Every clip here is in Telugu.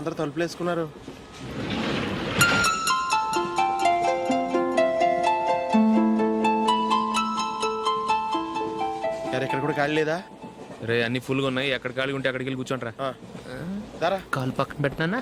అందరు తలుపులు వేసుకున్నారు. ఇక్కడ కూడా ఖాళీ లేదా? రే అన్ని ఫుల్గా ఉన్నాయి, ఎక్కడ ఖాళీ ఉంటే అక్కడికి వెళ్ళి కూర్చోండిరా. దారా కాలు పక్కన పెట్టినా.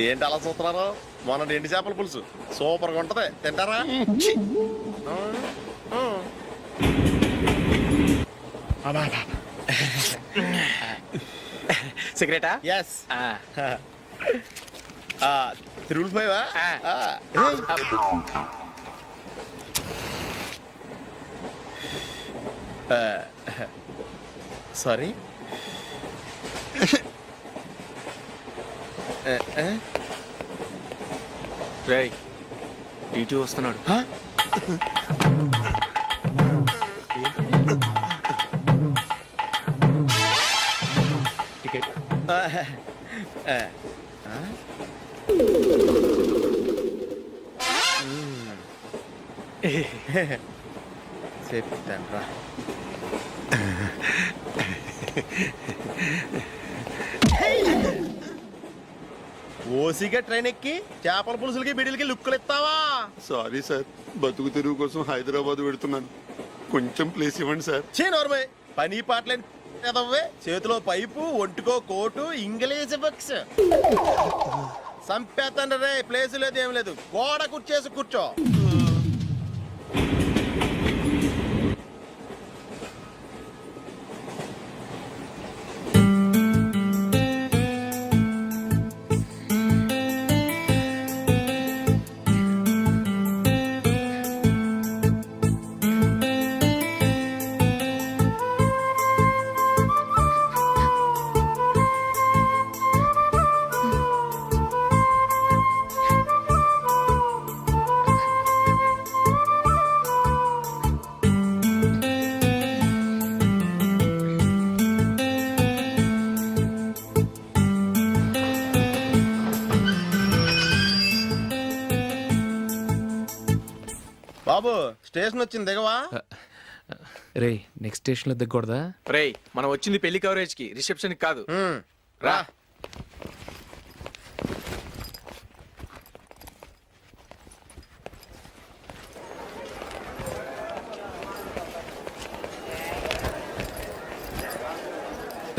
ఏంటి అలా చూస్తున్నారు? మొన్న ఎండి చేపల పులుసు సూపర్గా ఉంటది, తింటారా? సిగరెటా? ఎస్. తిరుగులు పోయావా? సారీ. రేయ్ టీటీ వస్తున్నాడు. టికెట్. చెప్తాను రా. ఓసిగా ట్రైన్ ఎక్కి చేపల పులుసులకి బిడిలకి లుక్కులు ఇస్తావా? సారీ సార్, బతుకు తెరువు కోసం హైదరాబాద్ పెడుతున్నాను, కొంచెం ప్లేస్ ఇవ్వండి సార్. నోర్మే పని పాటలేని ఎదవ్వే. చేతిలో పైపు, ఒంటికో కోటు, ఇంగ్లీష్ బుక్స్. సంపేతండ్రి రే, ప్లేస్ లేదు ఏం లేదు, గోడ కుర్చేసి కూర్చో. బాబు స్టేషన్ వచ్చింది, దిగవా? రే నెక్స్ట్ స్టేషన్ లో దిగకూడదా? రేయ్ మనం వచ్చింది పెళ్లి కవరేజ్ కి, రిసెప్షన్ కి కాదు. రా.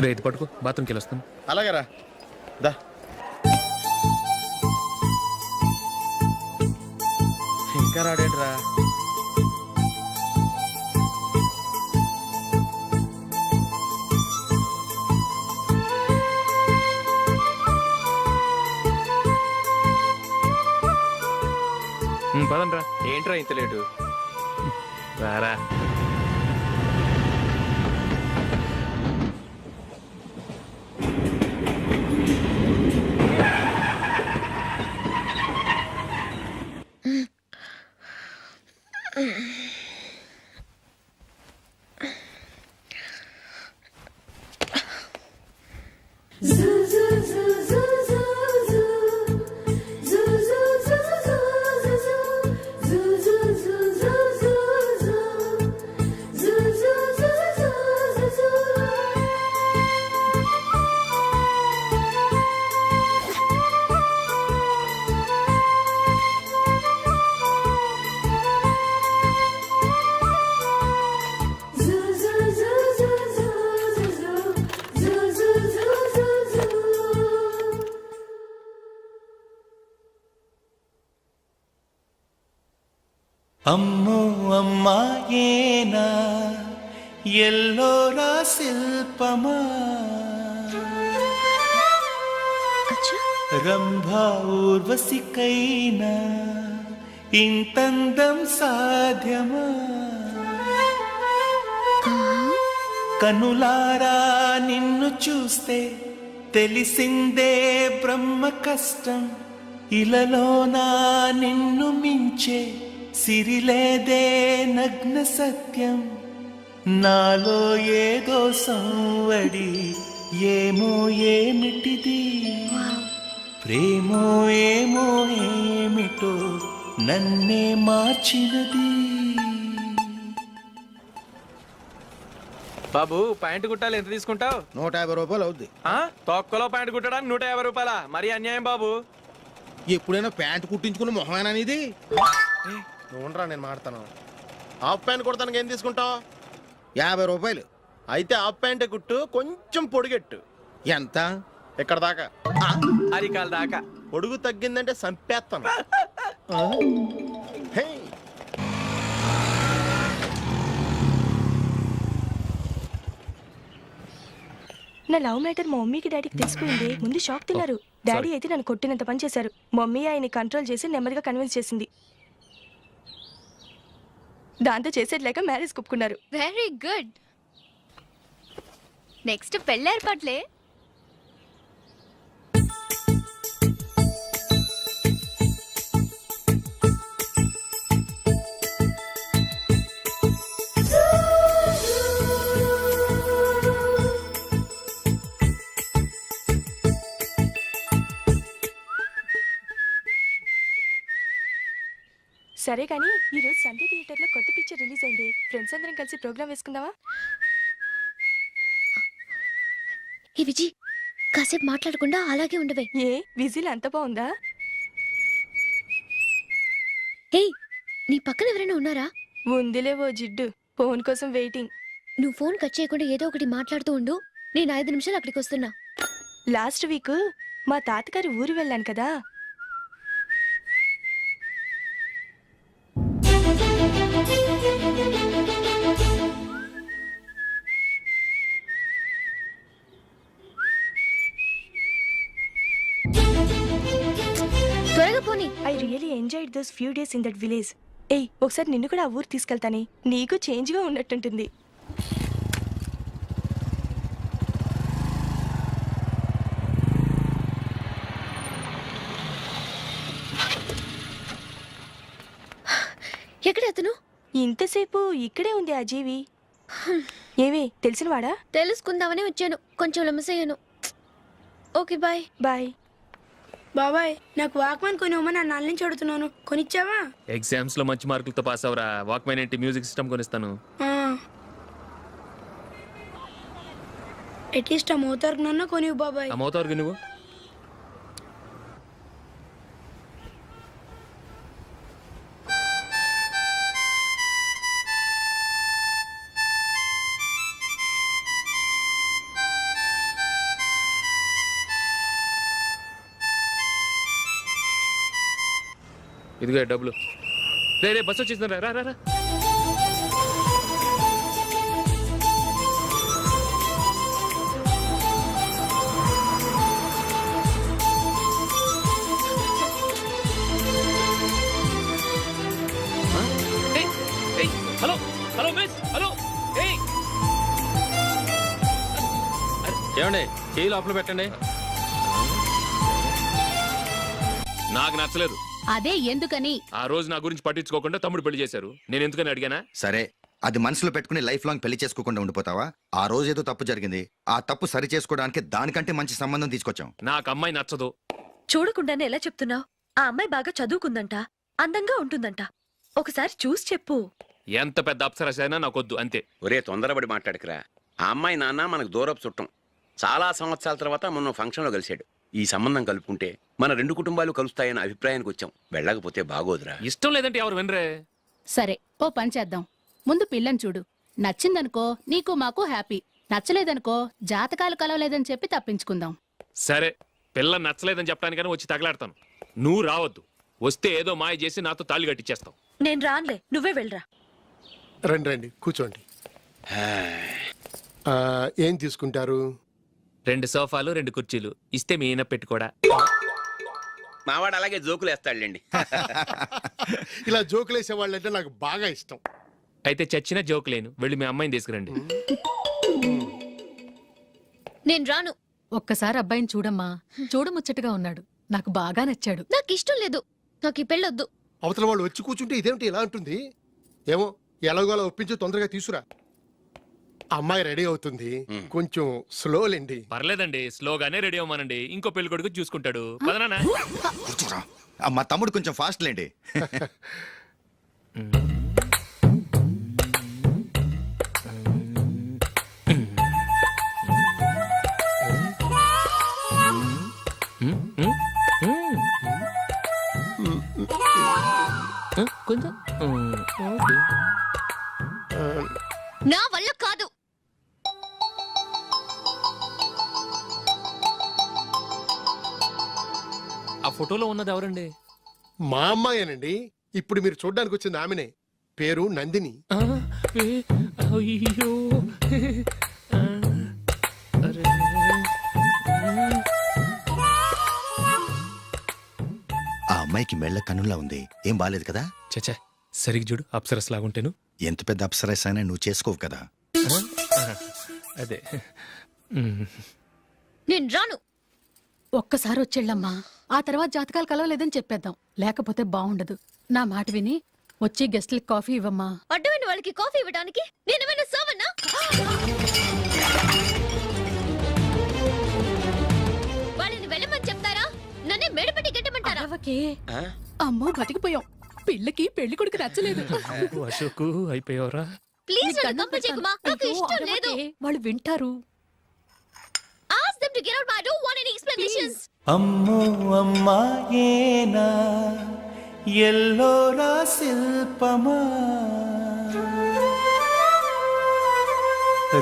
రే ఇది పట్టుకో, బాత్రూమ్కి వెళ్ళి వస్తాను. అలాగే రా. దా. ఇంకా రాడేంట్రా? పదండ్రా. ఏంట్రా ఇంత లేటు? రారా. అమ్మో అమ్మాయేనా ఎల్లోరా శిల్పమా, రంభా ఊర్వశికైనా ఇంతందం సాధ్యమా, కనులారా నిన్ను చూస్తే తెలిసిందే బ్రహ్మ కష్టం, ఇలలోనా నిన్ను మించే సిరిలేదే నగ్న సత్యం నాలో ఏదో సంవడి ఏమో ఏమిటిది ప్రేమో ఏమో ఏమిటో నన్నే మార్చినది. బాబు ప్యాంటు కుట్టాలి ఎంత తీసుకుంటావు? 150 రూపాయలు అవుద్ది. తొక్కలో ప్యాంటు కుట్టడానికి 150 రూపాయల? మరి అన్యాయం బాబు. ఎప్పుడైనా ప్యాంట్ కుట్టించుకున్న మొహమేనా ఇది? నువ్వు ఉండరా, నేను మాడతాను. హాఫ్ ప్యాంట్ కుడతానికి ఏం తీసుకుంటావు? 50 రూపాయలు. అయితే హాఫ్ ప్యాంటే కుట్టు, కొంచెం పొడిగెట్టు. ఎంత? ఇక్కడ దాకా. అరికాల దాకా. పొడుగు తగ్గిందంటే సంపేస్తాను. హే. నా లవ్ మ్యాటర్ మా మమ్మీకి డాడీకి తెలిసిపోయింది. ముందు షాక్ తిన్నారు. డాడీ అయితే నన్ను కొట్టినంత పని చేశారు. మమ్మీ ఆయన్ని కంట్రోల్ చేసి నెమ్మదిగా కన్విన్స్ చేసింది. దాంతో చేసేట్లేక మ్యారేజ్ కుప్పుకున్నారు. Very good. నెక్స్ట్ పెళ్ళి ఏర్పాట్లే. సరే కానీ ఈ రోజు సండే థియేటర్ లో కొత్త పిక్చర్ రిలీజ్ అయింది. ఫ్రెండ్స్ అందరం కలిసి ప్రోగ్రామ్ వేసుకుందామా? ఈ విజి కాసేపు మాట్లాడకుండా అలాగే ఉండవే. ఏ విజిల్ అంత బాగుందా? హే, నీ పక్కన ఎవరైనా ఉన్నారా? ఉందిలే ఓ జిడ్డు. ఫోన్ కోసం వెయిటింగ్. నువ్వు ఫోన్ కట్ చేయకుండా ఏదో ఒకటి మాట్లాడుతూ ఉండు. నేను 5 నిమిషాలు అక్కడికి వస్తున్నా. లాస్ట్ వీక్ మా తాతగారి ఊరు వెళ్ళాను కదా. త్వరగా పోనీ. I really enjoyed those few days in that village. ఏయ్, ఒకసారి నిన్ను కూడా ఆ ఊరు తీసుకెళ్తానే. నీకు చేంజ్ గా ఉన్నట్టుంటుంది. ఎక్కడ అతను? ఇంతసేపు ఇక్కడే ఉంది ఆ జీవి. ఏవి తెలిసినవాడా? తెలుసుకుందామని వచ్చాను. కొంచెం లెమసయ్యాను. Okay bye. బాయ్. బాబాయ్, నాకు వాక్మాన్ కొనివ్వమని నా నాన్న నుంచి అడుగుతున్నాను. కొనిచ్చావా? ఎగ్జామ్స్ లో మంచి మార్కులతో పాస్ అవరా. వాక్మెన్ ఏంటి, మ్యూజిక్ సిస్టమ్ కొనిస్తాను. అట్లీస్ట్ ఆ మోతార్కు నన్ను కొనివ్వు బాబాయ్. అమ్మవుతావు నువ్వు. ఇదిగో డబ్బులు. రే బస్సు వచ్చేసింది. రా రా రా. Hello hello miss. హలో. ఏమండి, చేయి లోపల పెట్టండి. నాకు నచ్చలేదు. అదే ఎందుకని? ఆ రోజు నా గురించి పట్టించుకోకుండా తమ్ముడు పెళ్లి చేశారు. నేను ఎందుకని అడిగానా? సరే, అది మనసులో పెట్టుకుని లైఫ్ లాంగ్ పెళ్లి చేసుకోకుండా ఉండిపోతావా? ఆ రోజు ఏదో తప్పు జరిగింది. ఆ తప్పు సరి చేసుకోవడానికి దానికంటే మంచి సంబంధం తీసుకొచ్చాం. నాకు అమ్మాయి నచ్చదు. చూడకుండానే ఎలా చెప్తున్నావు? ఆ అమ్మాయి బాగా చదువుకుందంట, అందంగా ఉంటుందంట. ఒకసారి చూసి చెప్పు. ఎంత పెద్ద అప్సరస అయినా నాకొద్దు, అంతే. ఒరే తొందరపడి మాట్లాడకురా. ఆ అమ్మాయి నాన్న మనకు దూరపు చుట్టం. చాలా సంవత్సరాల తర్వాత మొన్న ఫంక్షన్లో కలిశాడు. ఈ సంబంధం కలుపుకుంటే మన 2 కుటుంబాలు కలుస్తాయన్న అభిప్రాయానికి వచ్చాం. వెళ్ళకపోతే బాగోదురా. ఇష్టం లేదంటే ఎవరు వినరే. సరే, ఓ పని చేద్దాం. ముందు పిల్లని చూడు. నచ్చిందనుకో నీకు మాకు హ్యాపీ. నచ్చలేదనుకో జాతకాలు కలవలేదని చెప్పి తప్పించుకుందాం. సరే, పిల్ల నచ్చలేదని చెప్పడానికైనా వచ్చి తగలాడతాను. నువ్వు రావద్దు. వస్తే ఏదో మాయ చేసి నాతో తాళి కట్టించేస్తావు. నేను రానులే, నువ్వే వెళ్ళరా. రండి రండి, కూర్చోండి. ఏం తీసుకుంటారు? 2 సోఫాలు 2 కుర్చీలు ఇస్తే మీ ఈయన పెట్టుకోడా. మావాడు అలాగే జోకులు వేస్తాడులేండి. ఇలా జోకులేసే వాళ్ళంటే నాకు బాగా ఇష్టం. అయితే చచ్చిన జోక్ లేను. వెళ్ళి మీ అమ్మాయిని తీసుకురండి. నేను రాను. ఒక్కసారి అబ్బాయిని చూడమ్మా. చూడముచ్చటగా ఉన్నాడు. నాకు బాగా నచ్చాడు. నాకు ఇష్టం లేదు. నాకు ఈ పెళ్ళొద్దు. అవతల వాళ్ళు వచ్చి కూర్చుంటే ఇదేమిటి ఇలా అంటుంది? ఏమో ఎలాగోలా ఒప్పించి తొందరగా తీసురా. అమ్మాయి రెడీ అవుతుంది, కొంచెం స్లోలేండి. పర్లేదండి, స్లోగానే రెడీ అవ్వమానండి. ఇంకో పెళ్లి కొడుకు చూసుకుంటాడు. పదనానా? కూర్చోరా. మా తమ్ముడు కొంచెం ఫాస్ట్ లేండి. కొంచెం నా వల్ల కాదు. ఆ ఫోటోలో ఉన్నది ఎవరండి? మా అమ్మాయేనండి. ఇప్పుడు మీరు చూడడానికి వచ్చింది ఆమెనే. పేరు నందిని. అయ్యో ఆ అమ్మాయికి మెళ్ళ కన్నులా ఉంది. ఏం బాలేదు కదా? చచ్చా, సరిగ్గా చూడు, అప్సరస్ లాగుంటేను. ఎంత పెద్ద అప్సరస్ అయినా నువ్వు చేసుకోవు కదా. అదే. నేను రాను. ఒక్కసారి వచ్చేళ్ళమ్మా, ఆ తర్వాత జాతకాలు కలవలేదని చెప్పేద్దాం. లేకపోతే బాగుండదు. నా మాట విని వచ్చి గెస్ట్లకి కాఫీ ఇవ్వమ్మా. అడ్డమైన వాళ్ళకి కాఫీ ఇవ్వడానికి నేనేమైనా సోమన్నా? వాళ్ళని వెళ్ళమని చెప్తారా? నన్నే మేడపట్టి గెట్టమంటారా? అరవకే. అమ్మో బతికిపోయాం. పిల్లకి పెళ్లి కొడుకు నచ్చలేదు. అశోకు అయిపోయావరా? ప్లీజ్ నన్ను కంపచేయకుమా. నాకు అయ్యో, ఇష్టం లేదు. అరవకే. వాళ్ళు వింటారు. Ask them to get out. I don't want any explanations. అమ్మో అమ్మాయేనా ఎల్లోరా శిల్పమా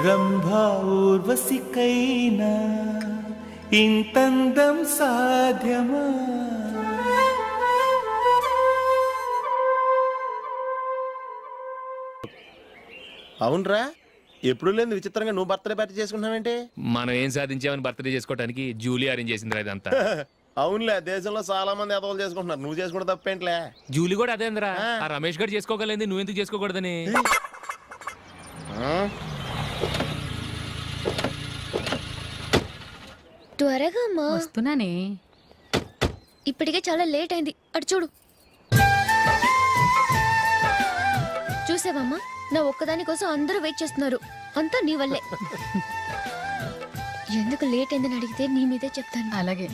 రంభా ఊర్వశికైనా ఇంతందం సాధ్యమా? అవునరా, ఎప్పుడు లేదు విచిత్రంగా నువ్వు బర్త్డే పార్టీ చేసుకుంటున్నావేంటి? మనం ఏం సాధించామని బర్త్డే చేసుకోవడానికి జూలీ అరేంజ్ చేసిందిరా ఇదంతా. అవునులే, దేశంలో చాలా మంది ఎదవలు చేసుకుంటున్నారు, నువ్వు చేసుకుంటే తప్పేంట్లే. జూలీ కూడా అదేంద్రా. ఆ రమేష్ గారు చేసుకోగలేదు, నువ్వు ఎందుకు చేసుకోకూడదని. త్వరగా అమ్మా. వస్తున్నానే. ఇప్పటికే చాలా లేట్ అయింది. అటు చూడు. చూసావమ్మా, నా ఒక్కదాని కోసం అందరూ వెయిట్ చేస్తున్నారు. అంతా నీ వల్లే. ఎందుకు లేట్ అయిందని అడిగితే నీ మీదే చెప్తాను. అలాగే.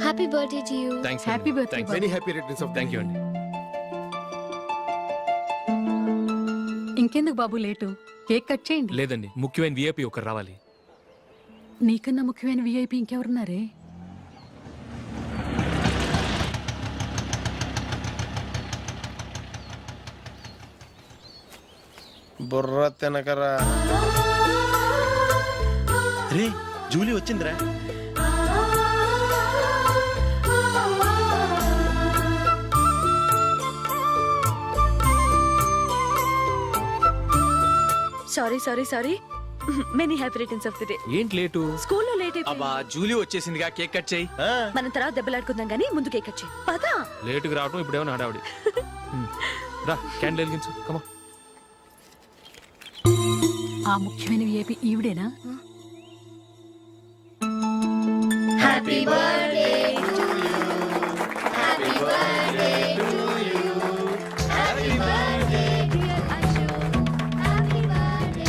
Happy birthday to you. Thanks. Happy birthday. Very happy returns of thank you అండి. ఇంకెందుకు బాబు లేటు? కేక్ కట్ చేయండి. లేదండి, ముఖ్యమైన విఐపి ఒకరు రావాలి. నీకన్నా ముఖ్యమైన విఐపి ఇంకెవరున్నారే? బుర్ర తినకరా. రే, జూలీ వచ్చిందిరా. Sorry many happy returns of the day. ఏంటి లేటు? స్కూల్లో లేట్ అయిపోయింది. అబ్బా, జూలీ వచ్చేసిందిగా, కేక్ కట్ చేయి. మనం తర్వాత దెబ్బలాడుకుందాం గానీ ముందు కేక్ కట్ చేయి. పదా. లేటుగా రావటం ఇప్పుడేమో హడావిడి. రా, క్యాండిల్ వెలిగించు. కమా. ఆ ముఖ్యమైన విఐపి ఈవిడేనా? Happy birthday to you. Happy birthday to you. Happy birthday dear Ashok. Happy birthday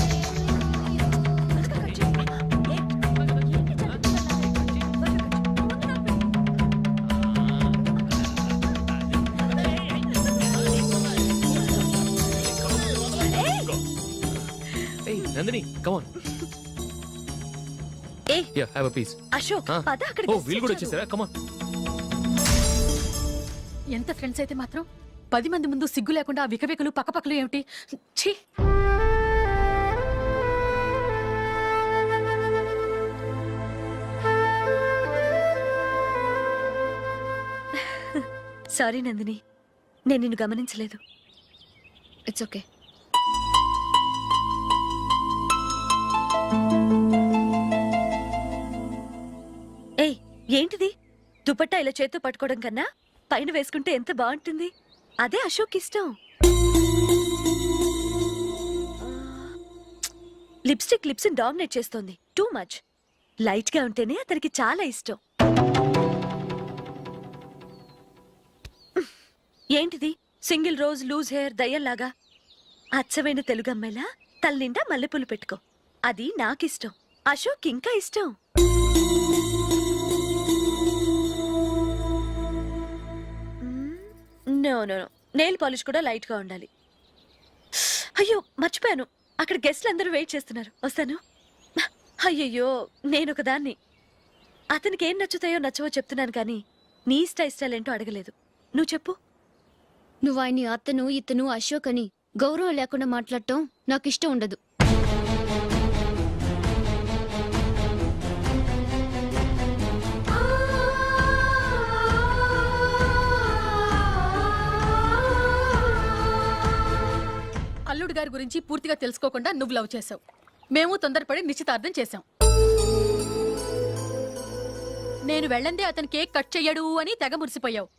ఏయ్ నందిని, కమ్ ఆన్. ఏయ్, yeah, have a piece. Ashok పద. అక్కడ ఓ, వీళ్ళు కూడా వచ్చేసారా? Come on. ఎంత ఫ్రెండ్స్ అయితే మాత్రం 10 మంది ముందు సిగ్గు లేకుండా ఆ వికవికలు పక్కపక్కలు ఏమిటి? ఛీ. సారీ నందిని, నేను నిన్ను గమనించలేదు. It's okay. ఏయ్, ఏంటిది? దుపట్టా ఇలా చేత్తో పట్టుకోవడం కన్నా పైన వేసుకుంటే ఎంత బాగుంటుంది. అదే అశోక్ ఇష్టం. లిప్స్టిక్ లిప్స్ డామినేట్ చేస్తోంది. Too much. లైట్ గా ఉంటేనే అతనికి చాలా ఇష్టం. ఏంటిది? సింగిల్ రోజ్ లూజ్ హెయిర్ దయ్యంలాగా అచ్చమైన తెలుగు అమ్మాయిలా తల్లిండా మల్లెపూలు పెట్టుకో. అది నాకిష్టం, అశోక్ ఇంకా ఇష్టం. No no no, nail polish కూడా లైట్ గా ఉండాలి. అయ్యో మర్చిపోయాను, అక్కడ గెస్ట్లు అందరూ వెయిట్ చేస్తున్నారు, వస్తాను. అయ్యయ్యో నేనొక దాన్ని. అతనికి ఏం నచ్చుతాయో నచ్చవో చెప్తున్నాను కానీ నీ ఇష్టాలేంటో అడగలేదు. నువ్వు చెప్పు. నువ్వు ఆయన్ని అతను ఇతను అశోక్ అని గౌరవం లేకుండా మాట్లాడటం నాకు ఇష్టం ఉండదు. అల్లుడు గారి గురించి పూర్తిగా తెలుసుకోకుండా నువ్వు లవ్ చేసావు. మేము తొందరపడి నిశ్చితార్థం చేశాం. నేను వెళ్ళందే అతను కేక్ కట్ చెయ్యడు అని తెగ మురిసిపోయావు.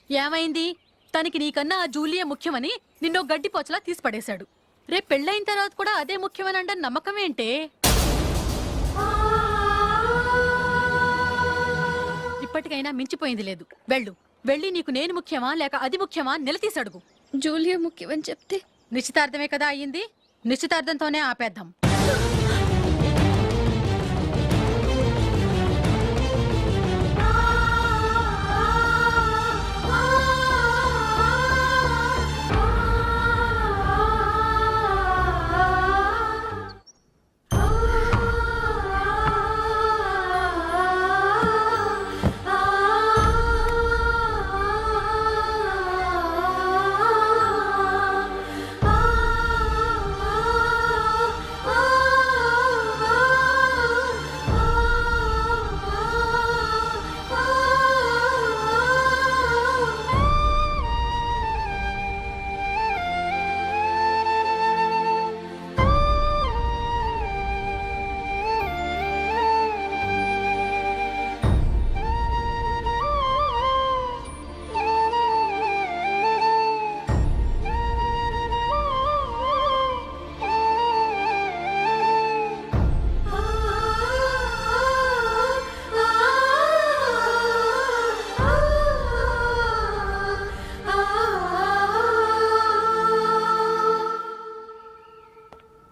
ఏమైంది? తనకి నీకన్నా ఆ జూలియా ముఖ్యమని నిన్నో గడ్డిపోచలా తీసి పడేశాడు. రేపు పెళ్ళైన తర్వాత కూడా అదే ముఖ్యమని అంటే నమ్మకం ఏంటే? ఇప్పటికైనా మించిపోయింది లేదు. వెళ్ళి నీకు నేను ముఖ్యమా లేక అది ముఖ్యమా నిలదీసి అడుగు. జూలియా ముఖ్యమని చెప్తే నిశ్చితార్థమే కదా అయ్యింది, నిశ్చితార్థంతోనే ఆపేద్దాం.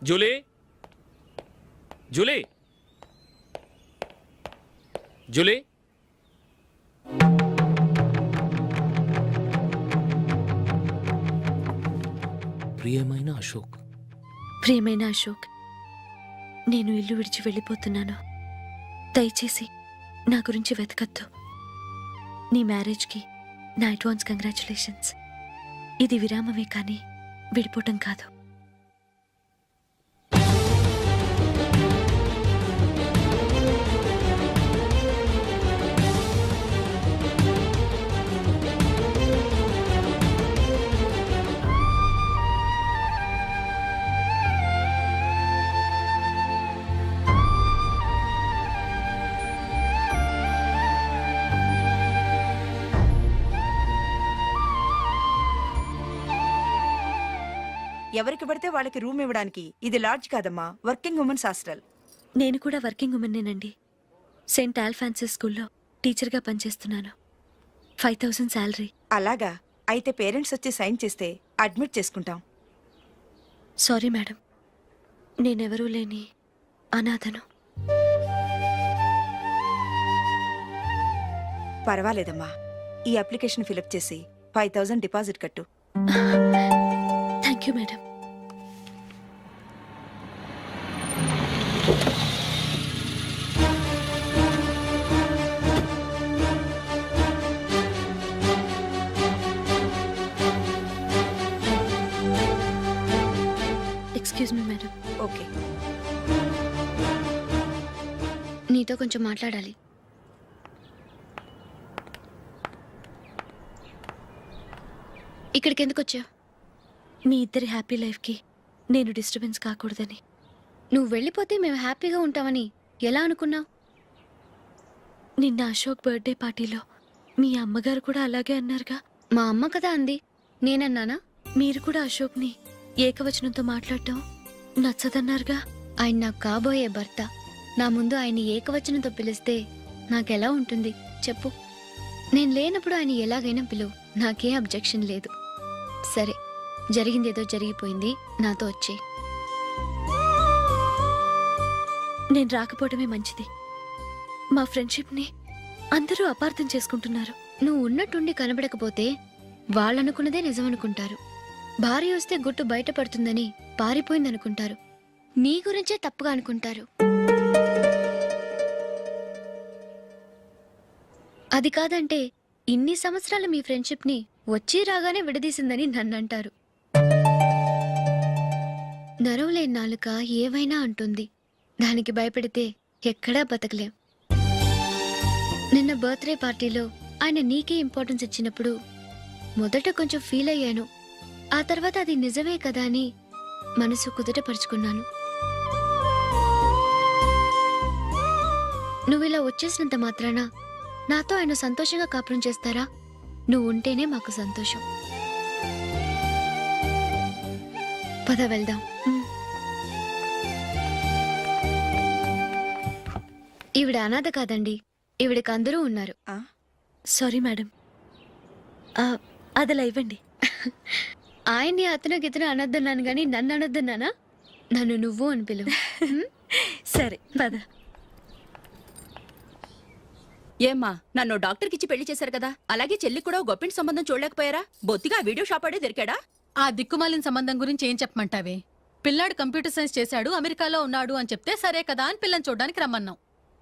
Julie, Julie, Julie. ప్రియమైన అశోక్, ప్రియమైన అశోక్, నేను ఇల్లు విడిచి వెళ్ళిపోతున్నాను. దయచేసి నా గురించి వెతకద్దు. నీ మ్యారేజ్కి నా అడ్వాన్స్ కంగ్రాచులేషన్స్. ఇది విరామమే కానీ విడిపోవటం కాదు. ఎవరికి పడితే వాళ్ళకి రూమ్ ఇవ్వడానికి ఇది లాడ్జ్ కాదమ్మా, వర్కింగ్ ఉమెన్స్ హాస్టల్. నేను కూడా వర్కింగ్ ఉమెన్నేనండి. సెయింట్ ఆల్ఫాన్సెస్ స్కూల్లో టీచర్గా పనిచేస్తున్నాను. 5000 శాలరీ. అలాగా? అయితే పేరెంట్స్ వచ్చి సైన్ చేస్తే అడ్మిట్ చేసుకుంటాం. సారీ మేడం, నేనెవరూ లేని అనాథను. పర్వాలేదమ్మా, ఈ అప్లికేషన్ ఫిలప్ చేసి 5000 డిపాజిట్ కట్టు. Thank you madam. Excuse me madam. Okay. నీతో కొంచెం మాట్లాడాలి. ఇక్కడికి ఎందుకు వచ్చావు? మీ ఇద్దరి హ్యాపీ లైఫ్కి నేను డిస్టర్బెన్స్ కాకూడదని. నువ్వు వెళ్ళిపోతే మేము హ్యాపీగా ఉంటామని ఎలా అనుకున్నావు? నిన్న అశోక్ బర్త్డే పార్టీలో మీ అమ్మగారు కూడా అలాగే అన్నారుగా. మా అమ్మ కదా అంది, నేనన్నానా? మీరు కూడా అశోక్ని ఏకవచనంతో మాట్లాడటం నచ్చదన్నారుగా. ఆయన నాకు కాబోయే భర్త. నా ముందు ఆయన్ని ఏకవచనంతో పిలిస్తే నాకెలా ఉంటుంది చెప్పు? నేను లేనప్పుడు ఆయన ఎలాగైనా పిలువు, నాకేం అబ్జెక్షన్ లేదు. సరే, జరిగిందేదో జరిగిపోయింది, నాతో వచ్చే. నేను రాకపోవడమే మంచిది. మా ఫ్రెండ్షిప్ని అందరూ అపార్థం చేసుకుంటున్నారు. నువ్వు ఉన్నట్టుండి కనబడకపోతే వాళ్ళనుకున్నదే నిజమనుకుంటారు. భార్య వస్తే గుట్టు బయటపడుతుందని పారిపోయిందనుకుంటారు. నీ గురించే తప్పుగా అనుకుంటారు. అది కాదంటే ఇన్ని సంవత్సరాలు మీ ఫ్రెండ్షిప్ని వచ్చి రాగానే విడదీసిందని నన్నంటారు. నరవలేని నాలుక ఏవైనా అంటుంది. దానికి భయపడితే ఎక్కడా బతకలేం. నిన్న బర్త్డే పార్టీలో ఆయన నీకే ఇంపార్టెన్స్ ఇచ్చినప్పుడు మొదట కొంచెం ఫీల్ అయ్యాను. ఆ తర్వాత అది నిజమే కదా అని మనసు కుదుటపరుచుకున్నాను. నువ్వు ఇలా వచ్చేసినంత మాత్రాన నాతో ఆయన సంతోషంగా కాపురం చేస్తారా? నువ్వు ఉంటేనే మాకు సంతోషం. పద వెళ్దాం. ఈవిడ అనాథ కాదండి, ఈవిడకి అందరూ ఉన్నారు. Sorry madam. అదలా ఇవ్వండి. ఆయన్ని అతను గితను అనొద్దన్నాను గాని నన్ను అనొద్దన్నానా? నన్ను నువ్వు అని పిలువు. సరే పద. ఏమ్మా, నన్ను డాక్టర్కి ఇచ్చి పెళ్లి చేశారు కదా, అలాగే చెల్లి కూడా గొప్పింటి సంబంధం చూడలేకపోయారా? బొత్తిగా వీడియో షాప్ ఆడే దొరికాడా? ఆ దిక్కుమాలిన సంబంధం గురించి ఏం చెప్పమంటావే? పిల్లాడు కంప్యూటర్ సైన్స్ చేశాడు, అమెరికాలో ఉన్నాడు అని చెప్తే సరే కదా అని పిల్లని చూడడానికి రమ్మన్నాం.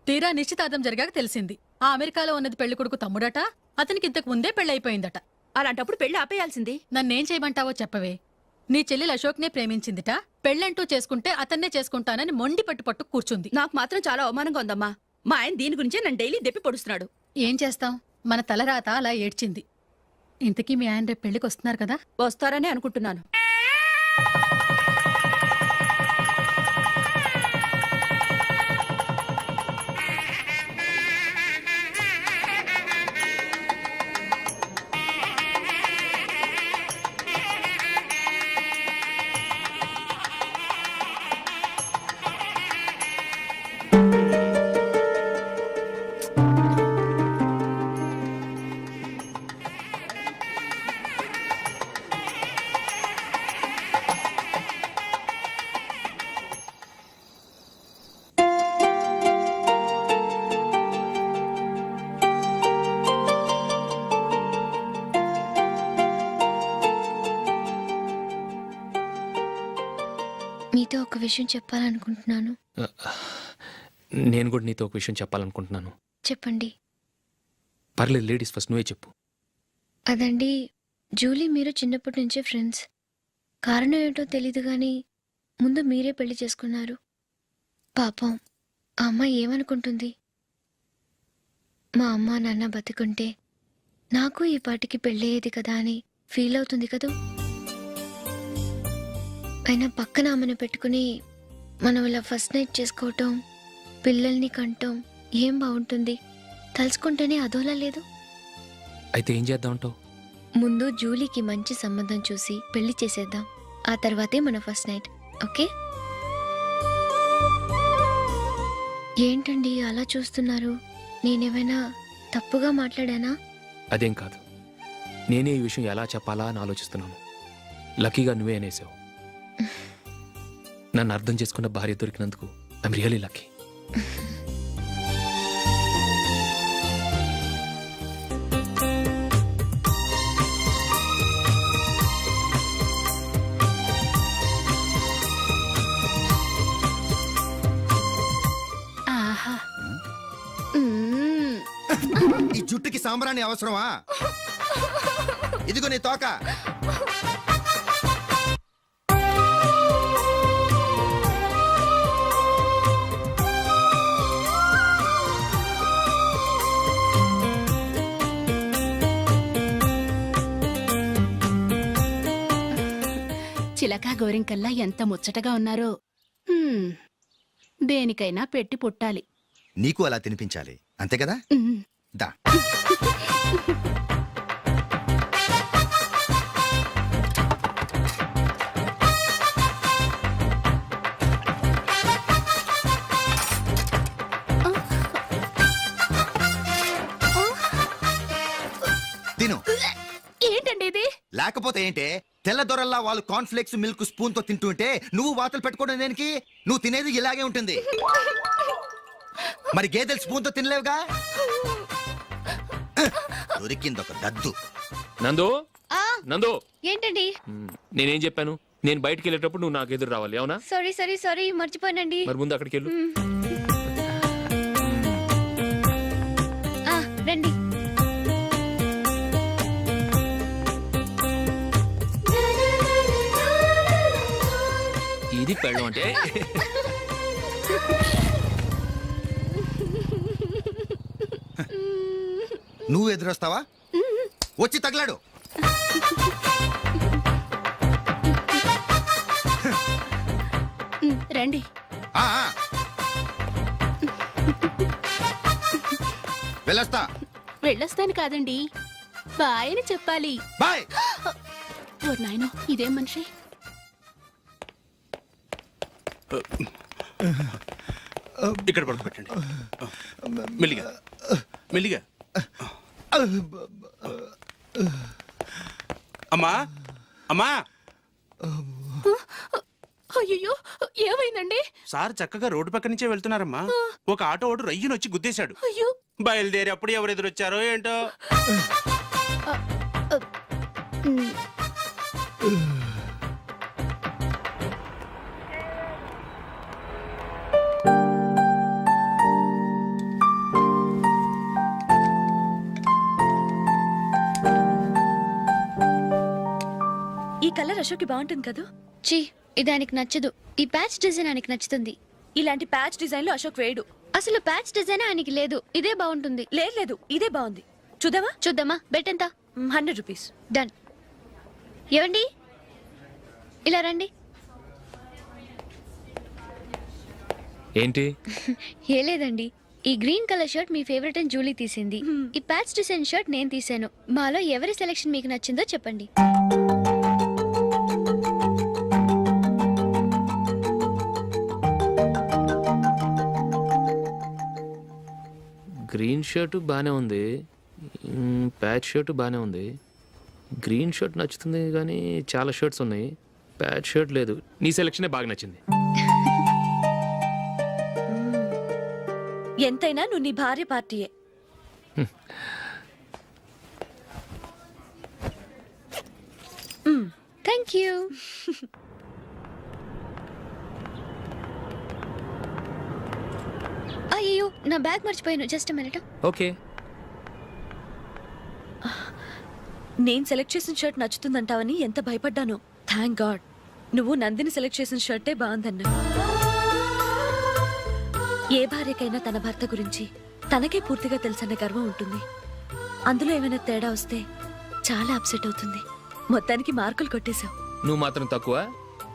తీరా నిశ్చితార్థం జరిగాక తెలిసింది ఆ అమెరికాలో ఉన్నది పెళ్లి కొడుకు తమ్ముడట, అతనికి ఇంతకు ముందే పెళ్ళైపోయిందట. అలాంటప్పుడు పెళ్లి ఆపేయాల్సింది. నన్నేం చేయమంటావో చెప్పవే. నీ చెల్లెలు అశోక్నే ప్రేమించిందిట, పెళ్ళంటూ చేసుకుంటే అతన్నే చేసుకుంటానని మొండి పట్టు కూర్చుంది. నాకు మాత్రం చాలా అవమానంగా ఉందమ్మా. మా ఆయన దీని గురించే నన్ను డైలీ దెప్పి పొడుస్తున్నాడు. ఏం చేస్తాం, మన తలరాత అలా ఏడ్చింది. ఇంతకీ మీ ఆయన రేపు పెళ్లికి వస్తున్నారు కదా? వస్తారనే అనుకుంటున్నాను. మీతో ఒక విషయం చెప్పాలనుకుంటున్నాను. నేను కూడా నీతో ఒక విషయం చెప్పాలనుకుంటున్నాను. చెప్పండి. పర్లేదు, లేడీస్ ఫస్ట్, నువ్వే చెప్పు. అదండి, జూలీ మీరు చిన్నప్పటి నుంచే ఫ్రెండ్స్. కారణం ఏంటో తెలీదు కానీ ముందు మీరే పెళ్లి చేసుకున్నారు. పాపం ఆ అమ్మాయి ఏమనుకుంటుంది? మా అమ్మ నాన్న బతికుంటే నాకు ఈ పాటికి పెళ్ళయ్యేది కదా అని ఫీల్ అవుతుంది కదూ. అయినా పక్కన ఆమెను పెట్టుకుని మనం ఇలా ఫస్ట్ నైట్ చేసుకోవటం, పిల్లల్ని కంటం ఏం బాగుంటుంది? తలుచుకుంటేనే అదోలా లేదు. అయితే ఏం చేద్దామంటావు? ముందు జూలీకి మంచి సంబంధం చూసి పెళ్లి చేసేద్దాం. ఆ తర్వాతే మన ఫస్ట్ నైట్. ఓకే? ఏంటండి అలా చూస్తున్నారు? నేనేమైనా తప్పుగా మాట్లాడానా? అదేం కాదు, నేనే ఈ విషయం ఎలా చెప్పాలా అని ఆలోచిస్తున్నాను. లక్కీగా నువ్వే అనేసావు. నన్ను అర్థం చేసుకున్న భార్య దొరికినందుకు ఐఎమ్ రియలీ లక్కీ. ఈ జుట్టుకి సాంబ్రాణి అవసరమా? ఇదిగో నీ తోక. చిలకా గోరింకల్లా ఎంత ముచ్చటగా ఉన్నారో. దేనికైనా పెట్టి పుట్టాలి. నీకు అలా తినిపించాలి, అంతే కదా? దా. తిను. ఏంటండి ఇది? లేకపోతే ఏంటే, తెల్లదొరల్లా వాళ్ళు కాన్ఫ్లెక్స్ మిల్క్ స్పూన్ తో తింటుంటే నువ్వు వాతలు పెట్టుకోవడం దేనికి? నువ్వు తినేది ఇలాగే ఉంటుంది. మరి గేదెలు స్పూన్ తో తినలేవుగా. దొరికింది ఒక దద్దు. నందు నందు ఏంటండి? నేనేం చెప్పాను? నేను బయటికి వెళ్ళేటప్పుడు నువ్వు నాకు ఎదురు రావాలి, అవునా? సారీ మర్చిపోయానండి. మరి ముందు అక్కడికి వెళ్ళు. రండి. ఇది పెళ్ళం అంటే. నువ్వు ఎదురొస్తావా? వచ్చి తగలాడు. రండి. ఆ, ఆ. వెళ్ళొస్తా. వెళ్ళొస్తాను కాదండి, బాయ్ అని చెప్పాలి. బాయ్. ఓ నాయనో, ఇదేం మనిషి? ఇక్కడ పడుకోబెట్టండి. మెల్లిగా మెల్లిగా. అమ్మా అమ్మా. అయ్యో, ఏమైందండి? సార్ చక్కగా రోడ్డు పక్క నుంచే వెళ్తున్నారమ్మా. ఒక ఆటో ఓడు రయ్యనొచ్చి గుద్దేశాడు. అయ్యో. బయలుదేరి అప్పుడు ఎవరు ఎదురొచ్చారో ఏంటో. ఈ కలర్ అశోక్కి బాగుంటుంది కదా. చీ, ఇది ఆయనకి నచ్చదు. ఈ ప్యాచ్ డిజైన్ ఆయనకి నచ్చుతుంది. ఇలాంటి ప్యాచ్ డిజైన్లు అశోక్ వేయడు. అసలు ప్యాచ్ డిజైన్ ఆయనకి లేదు. ఇదే బాగుంటుంది. లేదు, ఇదే బాగుంది. చూద్దామా? చూద్దామా. బెట్ ఎంత? 100 రూపీస్. డన్. ఏవండి, ఇలా రండి. ఏంటి? ఏ లేదండి, ఈ గ్రీన్ కలర్ షర్ట్ మీ ఫేవరెట్ అని జూలీ తీసింది. ఈ ప్యాచ్ డిజైన్ షర్ట్ నేను తీసాను. మాలో ఎవరి సెలెక్షన్ మీకు నచ్చిందో చెప్పండి. గ్రీన్ షర్ట్ బానే ఉంది, ప్యాచ్ షర్ట్ బానే ఉంది. గ్రీన్ షర్ట్ నచ్చుతుంది కానీ చాలా షర్ట్స్ ఉన్నాయి, ప్యాచ్ షర్ట్ లేదు. నీ సెలక్షనే బాగా నచ్చింది. ఎంతైనా నువ్వు నీ భార్య పార్టీయే. Thank you. అయ్యో, నా బ్యాగ్ మర్చిపోయాను. Just minute. ఓకే. నేను సెలెక్ట్ చేసిన షర్ట్ నచ్చుతుందంటావని ఎంత భయపడ్డాను. థ్యాంక్ గాడ్ నువ్వు నందిని సెలెక్ట్ చేసిన షర్టే బాగుందన్నా. ఏ భార్యకైనా తన భర్త గురించి తనకే పూర్తిగా తెలుసన్న గర్వం ఉంటుంది. అందులో ఏమైనా తేడా వస్తే చాలా అప్సెట్ అవుతుంది. మొత్తానికి మార్కులు కొట్టేశావు. నువ్వు మాత్రం తక్కువ.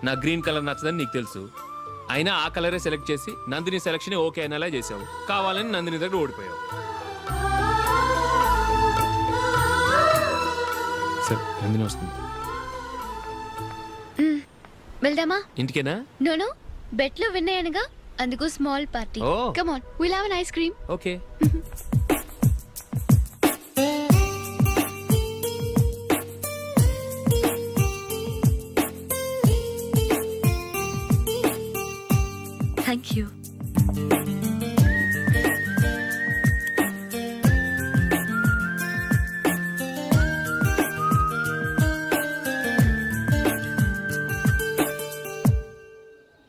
నా గ్రీన్ కలర్ నచ్చదని నీకు తెలుసు, అయినా ఆ కలరే సెలెక్ట్ చేసి నందిని సెలక్షన్ ఓకే అనేలా చేసావు. కావాలని నందిని దగ్గర ఓడిపోయావు. సరే, నందిని వస్తుంది. వెళ్దామా? ఇంటికేనా? నో, బెట్లో విన్ అయ్యానుగా, అందుకు small party. Oh. Come on, will have an ice cream. Okay. Thank you.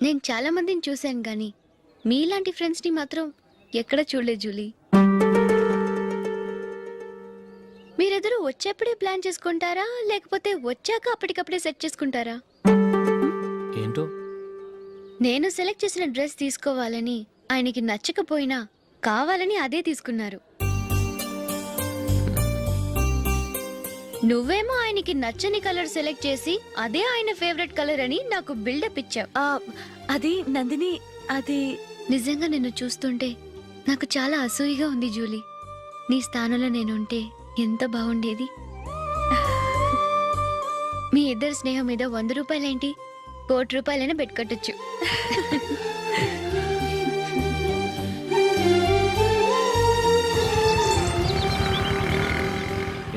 నేను చాలా మందిని చూశాను గాని మీలాంటి ఫ్రెండ్స్ ని మాత్రం ఎక్కడ చూడలేదు జూలీ. మీరెదరూ వచ్చేప్పుడే ప్లాన్ చేసుకుంటారా, లేకపోతే వచ్చాక అప్పటికప్పుడే సెట్ చేసుకుంటారా? ఏంటో? నేను సెలెక్ట్ చేసిన డ్రెస్ తీసుకోవాలని ఆయనకి నచ్చకపోయినా కావాలని అదే తీసుకున్నారు. నువ్వేమో ఆయనకి నచ్చని కలర్ సెలెక్ట్ చేసి అదే ఆయన ఫేవరెట్ కలర్ అని నాకు బిల్డప్ ఇచ్చావు. అది నందిని, అది నిజంగా నిన్ను చూస్తుంటే నాకు చాలా అసూయగా ఉంది జూలీ. నీ స్థానంలో నేనుంటే ఎంత బాగుండేది. మీ ఇద్దరు స్నేహం మీద 100 రూపాయలేంటి, 1 కోటి రూపాయలైనా పెట్టుకట్టచ్చు.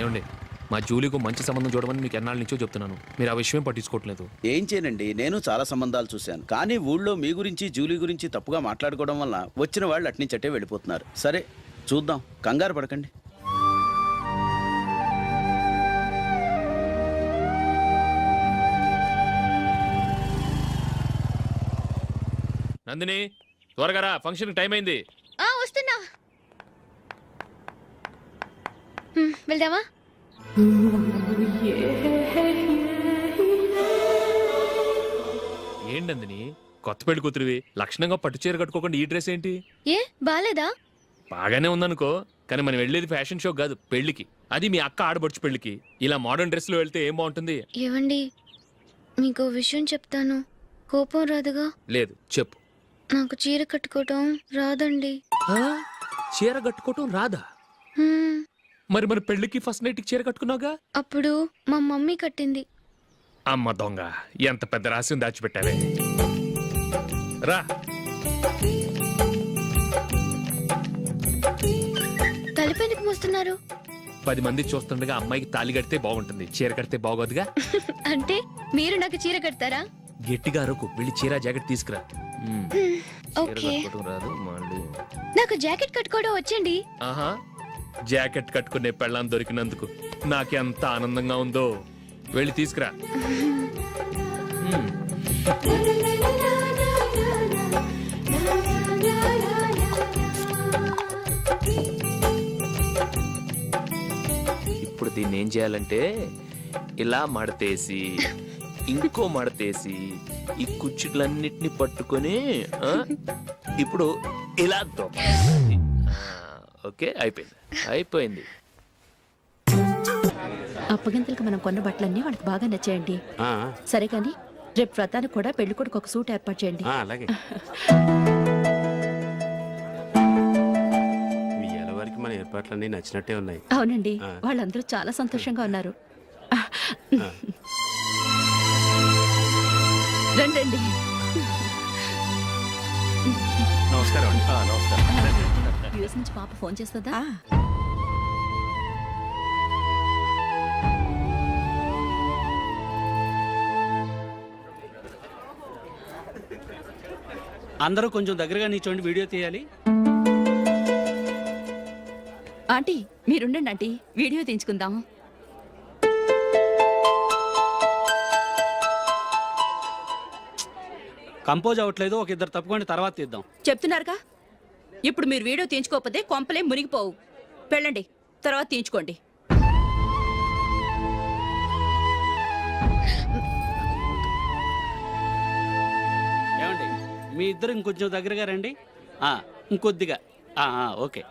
ఏమండి, మా జూలీకు మంచి సంబంధం చూడమని మీకు ఎన్నాళ్ళ నుంచో చెప్తున్నాను, మీరు ఆ విషయం పట్టించుకోవట్లేదు. ఏం చేయనండి, నేను చాలా సంబంధాలు చూశాను. కానీ ఊళ్ళో మీ గురించి జూలీ గురించి తప్పుగా మాట్లాడుకోవడం వల్ల వచ్చిన వాళ్ళు అట్నుంచటే వెళ్ళిపోతున్నారు. సరే చూద్దాం, కంగారు పడకండి. నందిని త్వరగా రా, ఫంక్షన్ టైం అయింది. వస్తున్నా. వెళ్దామా? ఏంటి నందిని, కొత్త పెళ్లి కూతురివి, లక్షణంగా పట్టు చీర కట్టుకోకుండా ఈ డ్రెస్ ఏంటి? ఏ బాలేదా? బాగానే ఉందనుకో, కానీ మనం వెళ్ళేది ఫ్యాషన్ షో కాదు, పెళ్లికి. అది మీ అక్క ఆడబడుచు పెళ్లికి. ఇలా మోడర్న్ డ్రెస్ లో వెళ్తే ఏం బాగుంటుంది? ఏవండి, మీకు విషయం చెప్తాను, కోపం రాదుగా? లేదు, చెప్పు. నాకు చీర కట్టుకోవటం రాదండి. చీర కట్టుకోవటం రాదా? హ్మ్, మరి మన పెళ్లికి ఫస్ట్ నైట్ చీర కట్టుకున్నావుగా? అప్పుడు మా మమ్మీ కట్టింది. అమ్మ దొంగ, ఎంత పెద్ద రహస్యం దాచిపెట్టావే. రా. తలపెందుకు మోస్తున్నారు? 10 మంది చూస్తుండగా అమ్మాయికి తాళి కడితే బాగుంటుంది, చీర కడితే బాగోదుగా. అంటే మీరు నాకు చీర కడతారా? గట్టిగా అరకు, వెళ్ళి చీర జాకెట్ తీసుకురా. చీర ఓకే. కట్టుకోవటం రాదు మళ్ళీ. నాకు జాకెట్ కట్టుకోవడం వచ్చండి. ఆహా, జాకెట్ కట్టుకునే పెళ్ళాం దొరికినందుకు నాకెంత ఆనందంగా ఉందో. వెళ్ళి తీసుకురా. ఇప్పుడు దీన్ని ఏం చేయాలంటే ఇలా మడతేసి ఇంకో మడతేసి ఈ కుచ్చులన్నిటిని పట్టుకొని ఇప్పుడు ఇలా దొక్కాలి. ఓకే, అయిపోయింది. అప్పగింతలకు మనం కొన్న బట్టలన్నీ వాళ్ళకి బాగా నచ్చాయండి. సరే కానీ రేపు వ్రతానికి కూడా పెళ్లి కొడుకు ఒక సూట్ ఏర్పాటు చేయండి. అలాగే. మీ ఎలవారికి మన ఏర్పాట్లన్నీ నచ్చినట్టే ఉన్నాయి. అవునండి, వాళ్ళందరూ చాలా సంతోషంగా ఉన్నారు. రండి. నమస్కారం అండి. నమస్కారం. యూఎస్ నుంచి పాప ఫోన్ చేస్తుందా? అందరూ కొంచెం దగ్గరగా నిల్చోండి, వీడియో తీయాలి. ఆంటీ మీరుండండి ఆంటీ, వీడియో తీయించుకుందాం. కంపోజ్ అవ్వట్లేదు, ఒక ఇద్దరు తప్పుకోండి, తర్వాత తీద్దాం. చెప్తున్నారుగా, ఇప్పుడు మీరు వీడియో తీయించుకోకపోతే కొంపలే మునిగిపోవు. వెళ్ళండి, తర్వాత తీయించుకోండి. ఏమండి, మీ ఇద్దరు ఇంకొంచెం దగ్గరగా రండి. ఇంకొద్దిగా. ఓకే.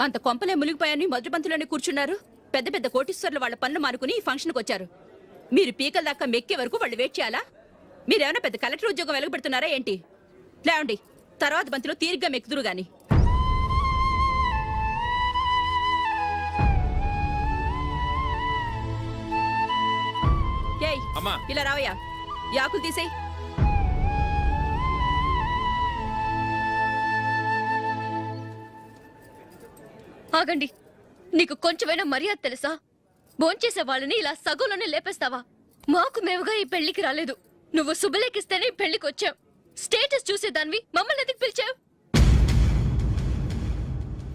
అంత కొంపలే మునిగిపోయాని మొదటి బంతిలోనే కూర్చున్నారు. పెద్ద పెద్ద కోటీశ్వర్లు వాళ్ళ పనులు మానుకుని ఈ ఫంక్షన్కి వచ్చారు. మీరు పీకల దాకా మెక్కే వరకు వాళ్ళు వెయిట్ చేయాలా? మీరేమైనా పెద్ద కలెక్టర్ ఉద్యోగం వెలగబెడుతున్నారా ఏంటి? లేవండి, తర్వాత బంతిలో తీరిగ్గా మెక్కుదురు గాని. ఏయ్, ఇలా రావయ్యా, యాకులు తీసేయ్. ఆగండి, నీకు కొంచెమైనా మర్యాద తెలుసా? భోంచేసే వాళ్ళని ఇలా సగంలోనే లేపేస్తావా? మాకు మేముగా ఈ పెళ్లికి రాలేదు, నువ్వు శుభలేఖిస్తేనే ఈ పెళ్లికి వచ్చావు. స్టేటస్ చూసేదానివి మమ్మల్ని ఎందుకు పిలిచావు?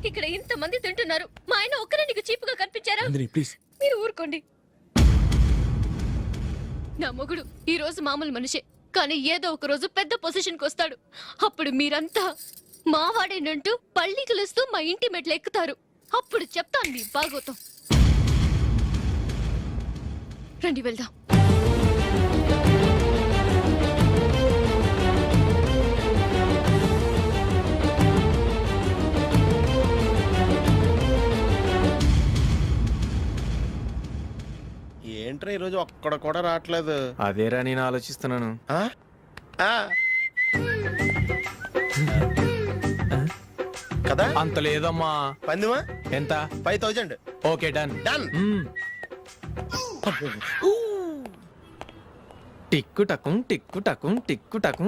ఇక్కడ ఇంతమంది తింటున్నారు, మా ఆయన ఒక్కరే నీకు చీపుగా కనిపించారా? మీరు ఊరుకోండి. నా మొగుడు ఈ రోజు మామూలు మనిషే, కానీ ఏదో ఒక రోజు పెద్ద పొజిషన్కి వస్తాడు. అప్పుడు మీరంతా మావాడేనంటూ పళ్ళికలుస్తూ మా ఇంటి మెట్లు ఎక్కుతారు. అప్పుడు చెప్తాను మీ బాగోతం. రండి వెళ్దాం. ఏంట్రా ఈరోజు ఒక్కడ కూడా రావట్లేదు. అదేరా నేను ఆలోచిస్తున్నాను. ఆ? ఆ. కదా అంత లేదమ్మా. పందిమా ఎంత? 5000. Okay done. డన్. టిక్కు టకుం టిక్కు టకుం టిక్కు టకుం.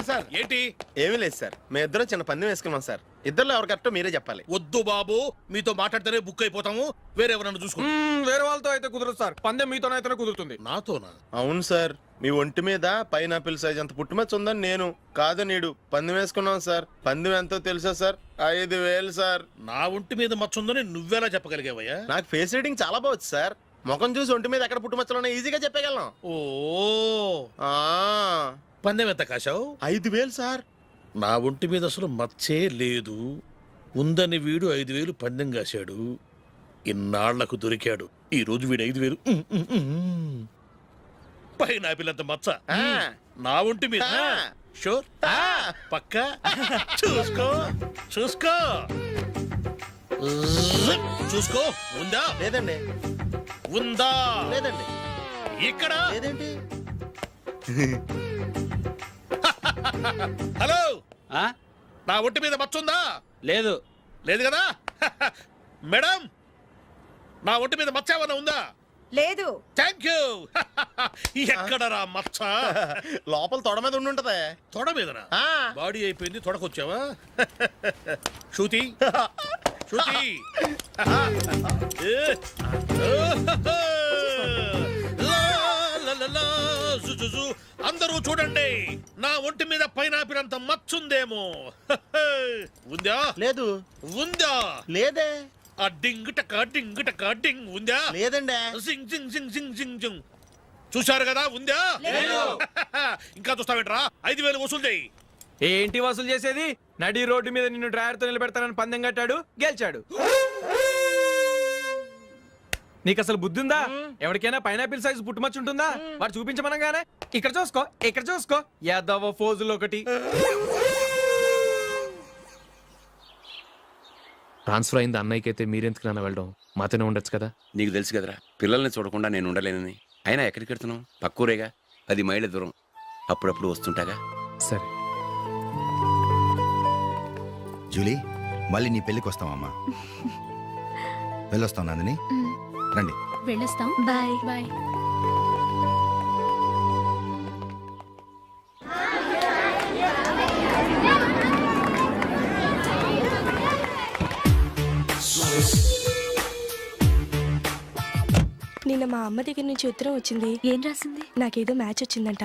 సార్ ఏంటి? ఏమీ లేదు సార్, మేము ఇద్దరం చిన్న పందెం వేసుకున్నాం సార్. ఇద్దరులో ఎవరు కరెక్టో మీరే చెప్పాలి. వద్దు బాబు, మీతో మాట్లాడితేనే బుక్ అయిపోతాము. వేరే ఎవరన్నా చూసుకోండి. వేరే వాళ్ళతో అయితే కుదరదు సార్, పందెం మీతోనైతే కుదురుతుంది. నాతోనా? అవును సార్, మీ ఒంటి మీద పైనాపిల్ సైజ్ అంత పుట్టుమచ్చ ఉందని నేను కాదు నీడు పందెం వేసుకున్నాం సార్. పందెం ఎంతో తెలుసా సార్? 5000 సార్. నా ఒంటి మీద మచ్చ ఉందని నువ్వెలా చెప్పగలిగావయ్యా? నాకు ఫేస్ రీడింగ్ చాలా బాగుంది సార్. ముఖం చూసి ఒంటి మీద ఎక్కడ పుట్టుమచ్చలో ఈజీగా చెప్పగలం. ఓ, ఆ, పందెం ఎంత కాశావు? 5000 సార్. నా ఒంటి మీద అసలు మచ్చే లేదు. ఉందని వీడు 5000 పందెం కాశాడు. ఇన్నాళ్లకు దొరికాడు. ఈ రోజు వీడు 5000. పైనాపిల్ అంత మచ్చ నా ఒంటి మీద. షూర్? పక్క చూసుకో చూసుకో చూసుకో. ఉందా? లేదండి. ఉందా? లేదండి. ఇక్కడ లేదేంటి? హలో, ఆ? నా ఒంటి మీద మచ్చ ఉందా? లేదు. లేదు కదా? మేడం, నా ఒంటి మీద మచ్చ ఏమన్నా ఉందా? లేదు. Thank you. ఎక్కడరా మచ్చ? లోపల తొడ మీద ఉండుంటదే. తొడ మీదనా? ఆ. బాడీ అయిపోయింది, తొడకొచ్చావా? శృతి శృతి. ఏ. లా, లా, లా, లా, జు, జు, జు. అందరూ చూడండి, నా ఒంటి మీద పైనాపిల్ అంత మచ్చుందేమో. ఉందా? లేదు. ఉందా? లేదే. ఆ డింగ్ టక డింగ్ టక డింగ్ ఉందా? లేదండి. జింగ్ జింగ్ జింగ్ జింగ్ జింగ్ జింగ్. చూశారు కదా? ఉందా? ఇంకా చూస్తావేంట్రా? 5000 వసూలు చేయి. ఏంటి వసూలు చేసేది? నడి రోడ్డు మీద నిన్ను డ్రైవర్తో నిలబెడతానని పందెం కట్టాడు, గెలిచాడు. నీకు అసలు బుద్ధి ఉందా? ఎవరికైనా పైనాపిల్ సైజ్ పుట్టుమచ్చు ఉంటుందా? వాడు చూపించమనగానే ఇక్కడ చూసుకో, ఇక్కడ చూసుకో, యాదవ ఫోజులు ఒకటి. ట్రాన్స్ఫర్ అయింది అన్నయ్యకి అయితే మీరెందుకు నాన్న వెళ్ళడం? మాతోనే ఉండొచ్చు కదా. నీకు తెలుసు కదరా, పిల్లల్ని చూడకుండా నేను ఉండలేనని. అయినా ఎక్కడికి వెళ్తున్నావు? పక్కూరేగా, 10 మైళ్ళ దూరం. అప్పుడప్పుడు వస్తుంటాగా. సరే జూలీ, మళ్ళీ నీ పెళ్ళికి వస్తామమ్మా. వెళ్ళొస్తాం నందిని. రండి. వెళ్ళొస్తాం. బాయ్. బాయ్. నిన్న మా అమ్మ దగ్గర నుంచి ఉత్తరం వచ్చింది. ఏం రాసింది? నాకేదో మ్యాచ్ వచ్చిందంట.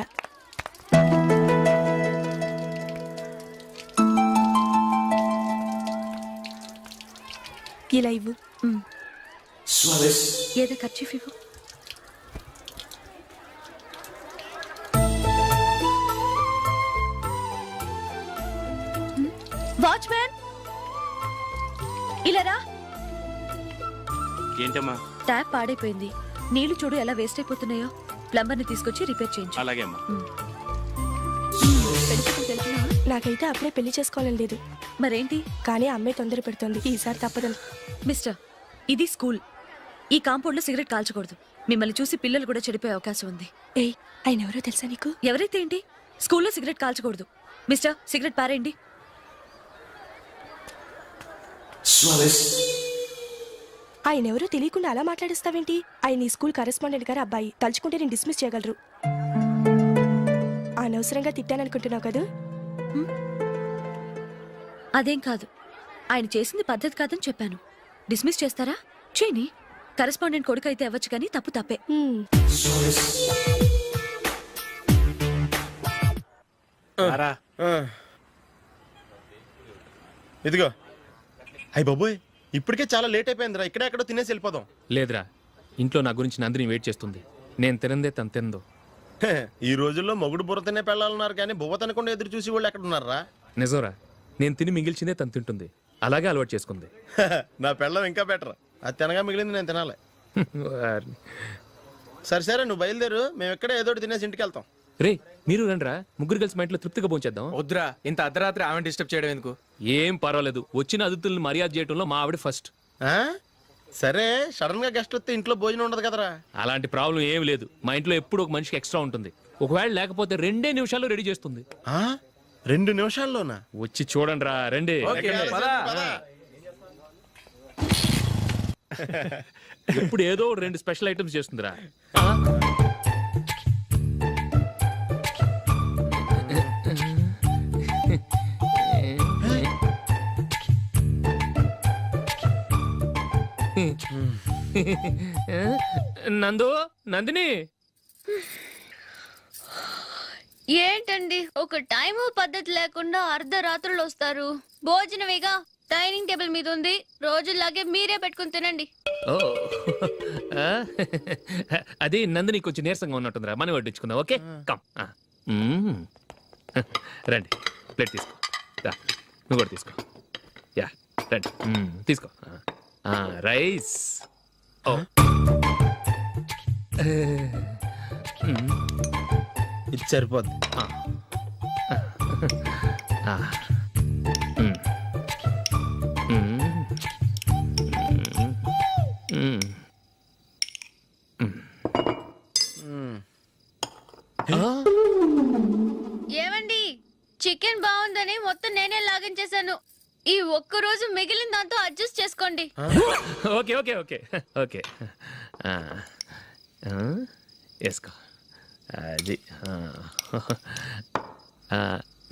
ఇలా ఇవ్వు. ఏదో ఖర్చు ఇవ్వు. వాచ్మ్యాన్, ఇలా రా. ఏంటమ్మా? ట్యాప్ పాడైపోయింది. నీళ్లు చూడు ఎలా వేస్ట్ అయిపోతున్నాయో. ప్లంబర్ ని తీసుకొచ్చి రిపేర్ చేయించు. అలాగే అమ్మా. నాకైతే అప్పుడే పెళ్లి చేసుకోవాలని లేదు. మరేంటి? కానీ అమ్మే తొందర పెడుతోంది. ఈసారి తప్పదని. మిస్టర్, ఇది స్కూల్. ఈ కాంపౌండ్ లో సిగరెట్ కాల్చకూడదు. మిమ్మల్ని చూసి పిల్లలు కూడా చెడిపోయే అవకాశం ఉంది. ఏయ్, ఆయన ఎవరో తెలుసా నీకు? ఎవరైతే ఏంటి? స్కూల్లో సిగరెట్ కాల్చకూడదు. మిస్టర్, సిగరెట్ పారేయండి. ఆయన ఎవరో తెలియకుండా అలా మాట్లాడిస్తావేంటి? ఆయన ఈ స్కూల్ కరెస్పాండెంట్ గారు అబ్బాయి. తలుచుకుంటే నేను డిస్మిస్ చేయగలరు. అనవసరంగా తిట్టాననుకుంటున్నావు కదా? అదేం కాదు. ఆయన చేసింది పద్ధతి కాదని చెప్పాను. డిస్మిస్ చేస్తారా? చేయని. కరెస్పాండెంట్ కొడుకు అయితే అవ్వచ్చు, కానీ తప్పు తప్పే. ఇదిగో. అయ్య బాబోయ్, ఇప్పటికే చాలా లేట్ అయిపోయిందిరా. ఇక్కడే ఎక్కడో తినేసి వెళ్ళిపోదాం. లేదురా, ఇంట్లో నా గురించి నందిని వెయిట్ చేస్తుంది. నేను తినందే తను తిందో. ఈ రోజుల్లో మొగుడు బుర్ర తినే పెళ్ళాలన్నారు, కానీ బువ్వ తినకుండా ఎదురు చూసి వాళ్ళు ఎక్కడ ఉన్నారా? నిజంరా, నేను తిని మిగిల్చిందే తను తింటుంది. అలాగే అలవాటు చేసుకుంది. నా పెళ్ళం ఇంకా బెటర్. అది తినగా మిగిలింది నేను తినాలి. సరే సరే, నువ్వు బయలుదేరు. మేము ఎక్కడ ఏదో ఒకటి తినేసి ఇంటికి వెళ్తాం. రే, మీరు రండిరా, ముగ్గురు కలిసి మా ఇంట్లో తృప్తిగా పోంచేద్దాం. వద్దురా, ఇంత అర్ధరాత్రి ఆమె డిస్టర్బ్ చేయడం ఎందుకు? ఏం పర్వాలేదు. వచ్చిన అతిథులను మర్యాద చేయడంలో మా ఆవిడ ఫస్ట్. సరే సడన్ గా గెస్ట్ వస్తే ఇంట్లో భోజనం ఉండదు కదరా. అలాంటి ప్రాబ్లం ఏం లేదు. మా ఇంట్లో ఎప్పుడు ఒక మనిషికి ఎక్స్ట్రా ఉంటుంది. ఒకవేళ లేకపోతే 2 నిమిషాల్లో రెడీ చేస్తుంది. 2 నిమిషాల్లోనా? వచ్చి చూడండి రా, రండి. ఎప్పుడు ఏదో 2 స్పెషల్ ఐటమ్స్ చేస్తుందిరా. నందు, నందిని, ఏంటండి ఒక టైము పద్ధతి లేకుండా అర్ధరాత్రులు వస్తారు? భోజనమేగా డైనింగ్ టేబుల్ మీద ఉంది, రోజుల్లాగే మీరే పెట్టుకుని తినండి. ఓ అది నందిని కొంచెం నీరసంగా ఉన్నట్టుందిరా, మనం వడ్డించుకుందాం. Okay come. రండి, ప్లేట్ తీసుకో. రా, నువ్వు కూడా తీసుకో. యా రండి, తీసుకో. రైస్. ఓ ఇది సరిపోద్ది. ఏమండి, చికెన్ బాగుందని మొత్తం నేనే లాగించేశాను. ఈ ఒక్క రోజు మిగిలిన దాంతో అడ్జస్ట్ చేసుకోండి. Okay okay okay okay. వేసుకో. అది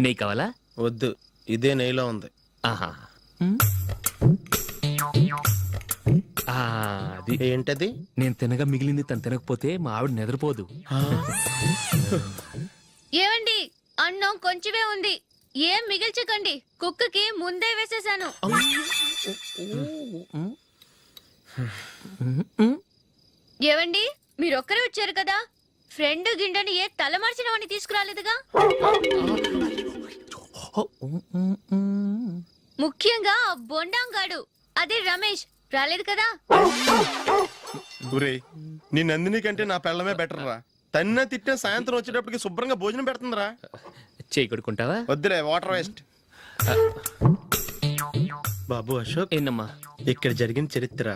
నెయ్యి కావాలా? వద్దు, ఇదే నెయ్యిలో ఉంది. ఆహా, అది ఏంటది? నేను తినగా మిగిలింది తను తినకపోతే మా ఆవిడ నిద్రపోదు. ఏమండి, అన్నం కొంచెమే ఉంది, ఏం మిగిల్చకండి. కుక్కకి ముందే వేసేసాను. ఏవండి, మీరొక్కరే వచ్చారు కదా, ఫ్రెండ్ గిండెని ఏ తలమార్చినవని తీసుకురాలేదుగా? ముఖ్యంగా ఆ బొండాంగాడు, అదే రమేష్, రాలేదు కదా? గురే, నీ నందిని కంటే నా పెళ్ళమే బెటర్ రా. తన్న తిట్టిన సాయంత్రం వచ్చేటప్పటికి శుభ్రంగా భోజనం పెడుతుందిరా. చేయి కొడుకుంటావా? వద్దులే, వాటర్ వేస్ట్. బాబు అశోక్, ఏంటమ్మా? ఇక్కడ జరిగిన చరిత్ర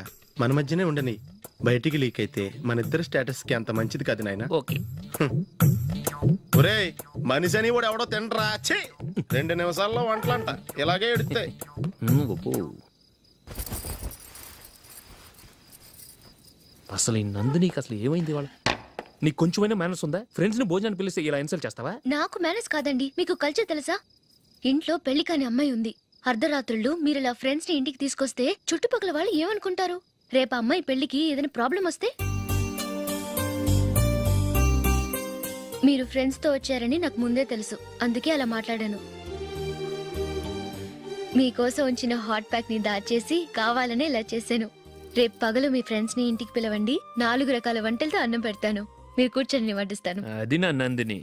మన మధ్యనే ఉండని, బయటికి లీక్ అయితే మన ఇద్దరు స్టేటస్ కి అంత మంచిది కాదు నాయన. ఓకే. ఒరేయ్, మనిషి అని కూడా ఎవడో తినరా. 2 నిమిషాల్లో వంటలంట, ఇలాగే ఎడుతాయి. అసలు ఈ నందినికి అసలు ఏమైంది? వాళ్ళ నీకు కొంచెమైనా మేనర్స్ ఉందా? ఫ్రెండ్స్ ని భోజనాన్ని పిలిస్తే ఇలా ఇన్సల్ట్ చేస్తావా? నాకు మేనేజ్ కాదండి, మీకు కల్చర్ తెలుసా? ఇంట్లో పెళ్లి కాని అమ్మాయి ఉంది. అర్ధరాత్రుళ్ళు మీరు ఇలా ఫ్రెండ్స్ ని ఇంటికి తీసుకొస్తే చుట్టుపక్కల వాళ్ళు ఏమనుకుంటారు? రేపు అమ్మాయి పెళ్లికి ఏదైనా ప్రాబ్లం వస్తే? మీరు ఫ్రెండ్స్ తో వచ్చారని నాకు ముందే తెలుసు, అందుకే అలా మాట్లాడాను. మీకోసం ఉంచిన హాట్ ప్యాక్ ని దాచేసి కావాలనే ఇలా చేశాను. రేపు పగలు మీ ఫ్రెండ్స్ ని ఇంటికి పిలవండి, 4 రకాల వంటలతో అన్నం పెడతాను. మీరు కూర్చొని వడ్డిస్తాను. అది నా నందిని.